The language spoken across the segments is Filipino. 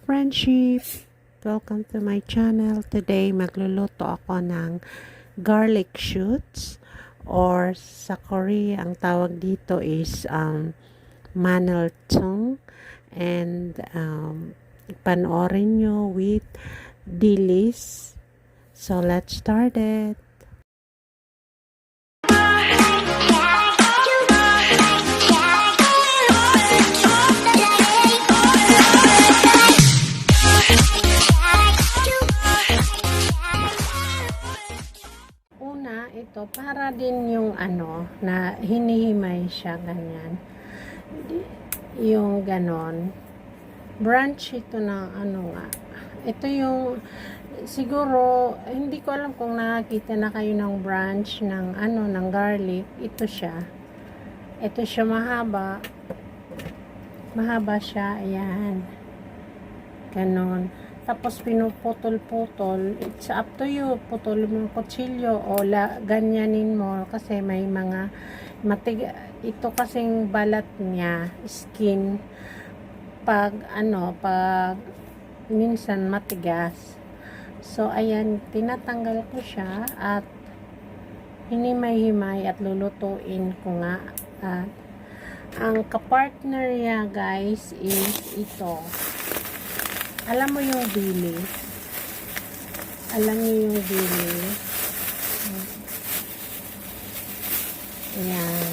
friendship! Welcome to my channel. Today, magluluto ako ng garlic shoots or sa Korea, ang tawag dito is maneltung, and panoorin nyo with dilis. So, let's start it. Ito para din yung na hinihimay siya ganyan, yung ganon branch ito ng nga, ito yung siguro hindi ko alam kung nakakita na kayo ng branch ng ng garlic. Ito siya mahaba siya, ayan, ganon. Tapos pinuputol-putol. It's up to you. Putol mo ng kutsilyo o ganyanin mo kasi may mga ito kasing balat niya, skin, pag minsan matigas. So ayan, tinatanggal ko siya at hinimay-himay at lulutuin ko nga. At ang kapartner niya, guys, is ito. Alam mo yung dilis? Alam niyo yung dilis? Ayan.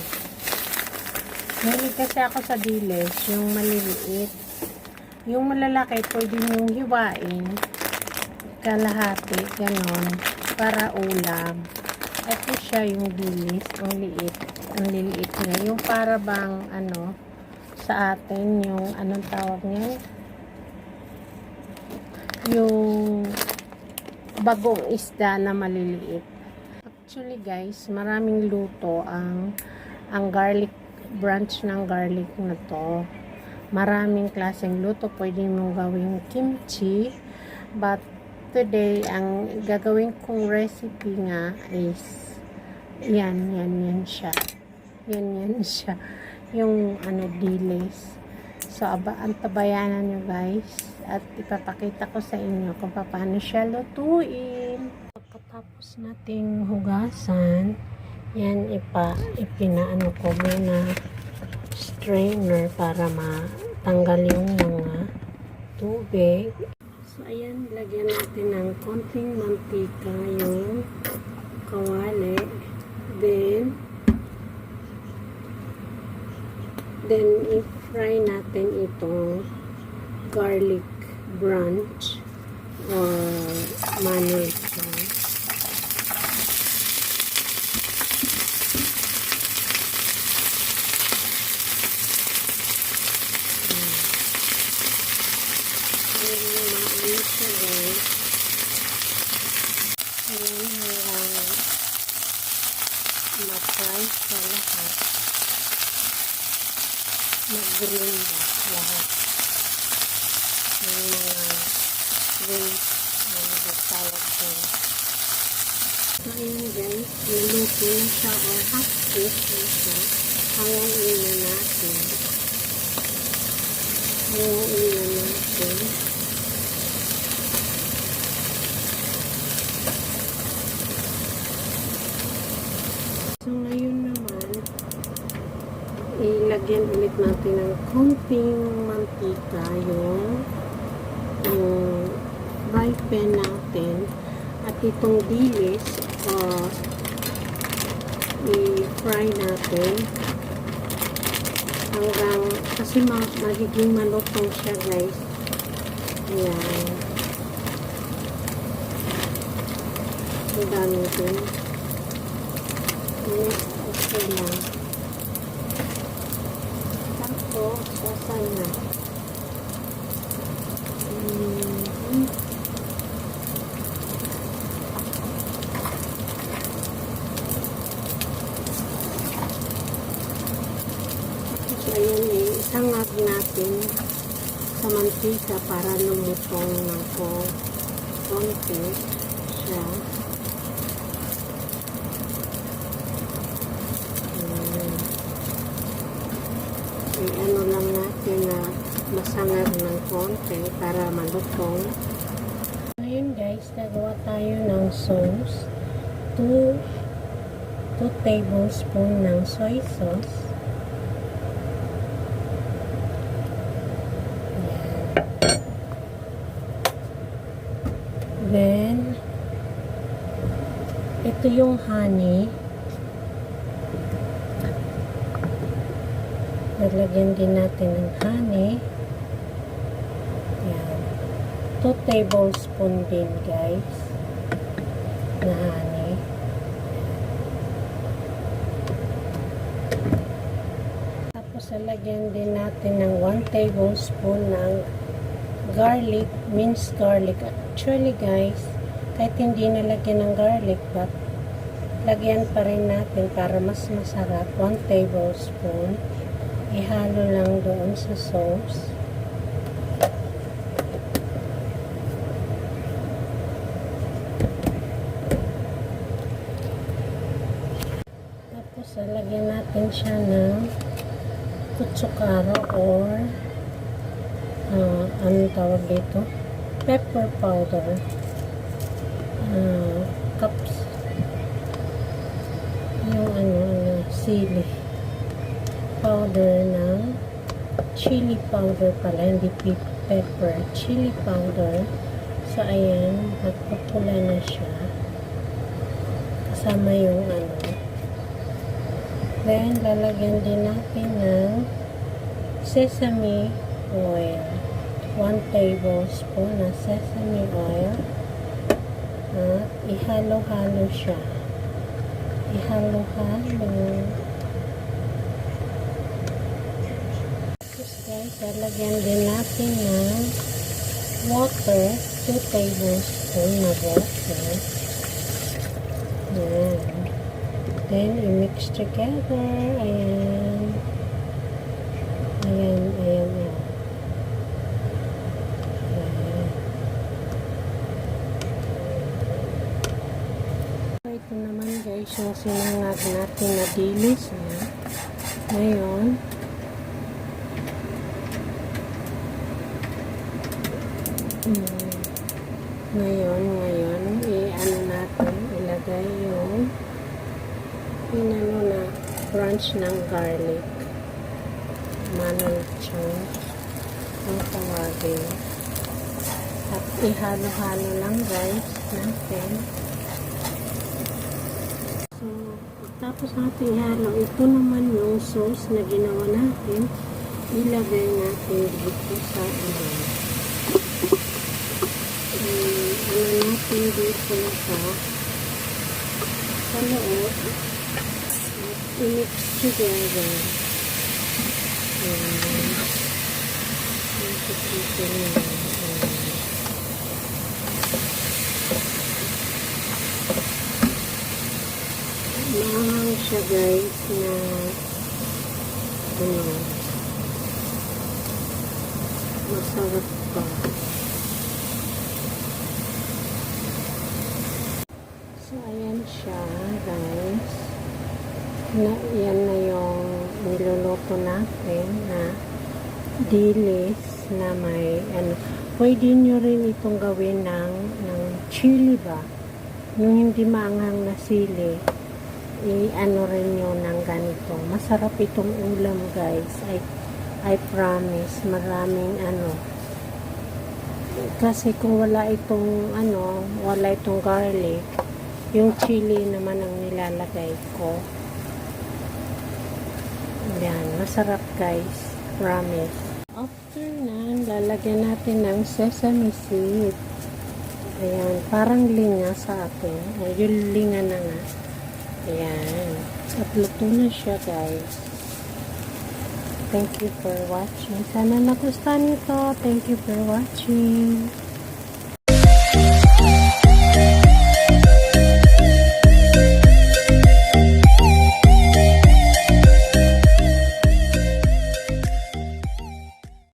Mahilig kasi ako sa dilis, yung maliliit. Yung malalaki, pwede nyung hiwain. Kalahati, ganon. Para ulam. Ito siya yung dilis, ang liit. Ang liliit niya. Yung para bang, sa atin, yung, anong tawag niya? Yung bagong isda na maliliit. Actually guys, maraming luto ang garlic, branch ng garlic na to. Maraming klaseng luto. Pwede mong gawing kimchi. But today, ang gagawin kong recipe nga is yan siya. Yan siya. Yung dilis. So, antabayanan nyo guys. At ipapakita ko sa inyo kung paano siya lutuin. Pagkatapos nating hugasan, yan ipinaano ko muna strainer para matanggal yung mga tubig. So, ayan, lagyan natin ng konting mantika yung kawali. Then i-fry natin itong garlic branch or maneltung. Siya guys. Ayan, hanggang ma-fry siya lahat. Mag-green ba lahat. Yung mga waste na nagtawag ko. So, ayan guys, niluto na siya or half cook na siya. Hanguin na natin. So, ngayon naman, ilagyan ulit natin ng konting mantika yung fry pan natin. At itong dilis, i-fry natin hanggang, kasi magiging malutong siya guys. Ayan. Ang dami din. Okay lang. Tapos, sasan na. Isangag natin sa mantika para lumutong ng konti siya. Lang natin na masangag ng konti para malutong. Ngayon guys, nagawa tayo ng sauce. 2 tablespoon ng soy sauce. Then, ito yung honey. Nalagyan din natin ng honey. Yan. 2 tablespoon din guys na honey. Tapos, nalagyan din natin ng 1 tablespoon ng garlic, minced garlic. Actually guys, kahit hindi nalagyan ng garlic, but lagyan pa rin natin para mas masarap. 1 tablespoon. Ihalo lang doon sa sauce. Tapos lagyan natin siya ng kutsukaro or anong tawag dito? Pepper powder. Cups. Yung sili. Powder ng chili powder pala, hindi pepper. Chili powder. So, ayan. Magpupula na siya. Kasama yung Then, lalagyan din natin ng sesame oil. 1 tablespoon na sesame oil. At ihalo-halo siya. Ihalo-halo. Tapos guys, lalagyan din natin ng water. 2 tablespoon na water. Ayan. Then, i-mix together. Ayan. Ayan, ayan, ayan. Ito naman guys, yung sinangag natin na dilis. Ngayon, natin, ilagay yung na branch ng garlic. Manong chunk ang tawagin. At ihalo-halo lang guys natin. So, tapos natin ihalo, ito naman yung sauce na ginawa natin. Ilagay natin dito sa natin dito sa loob. I-mix together. Maanghang siya guys na masarap pa. So ayan siya guys. Yan na yung niluluto natin na dilis na may pwede nyo rin itong gawin ng chili ba, yung hindi maanghang na sili, rin nyo ng ganito. Masarap itong ulam guys. I promise. Maraming kasi kung wala itong wala itong garlic, yung chili naman ang nilalagay ko. Yan, masarap guys. Promise. After na, lalagyan natin ng sesame seed. Ayan, parang linga sa akin. Yung linga na nga. Ayan. At luto na siya guys. Thank you for watching. Sana nagustuhan nyo to. Thank you for watching.